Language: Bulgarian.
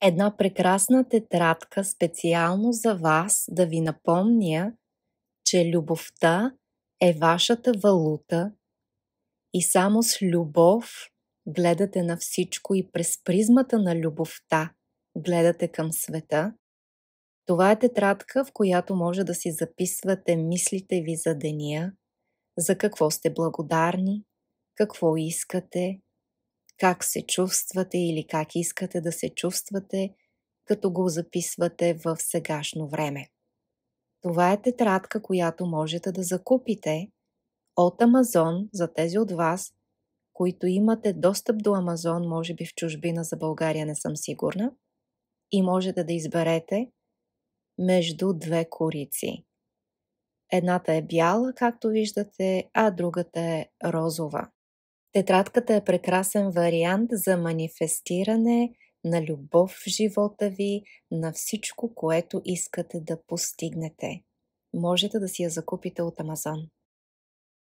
Една прекрасна тетрадка специално за вас да ви напомня, че любовта е вашата валута и само с любов гледате на всичко и през призмата на любовта гледате към света. Това е тетрадка, в която може да си записвате мислите ви за деня, за какво сте благодарни, какво искате, как се чувствате или как искате да се чувствате, като го записвате в сегашно време. Това е тетрадка, която можете да закупите от Амазон за тези от вас, които имате достъп до Амазон, може би в чужбина, за България не съм сигурна, и можете да изберете между две корици. Едната е бяла, както виждате, а другата е розова. Тетрадката е прекрасен вариант за манифестиране на любов в живота ви, на всичко, което искате да постигнете. Можете да си я закупите от Амазон.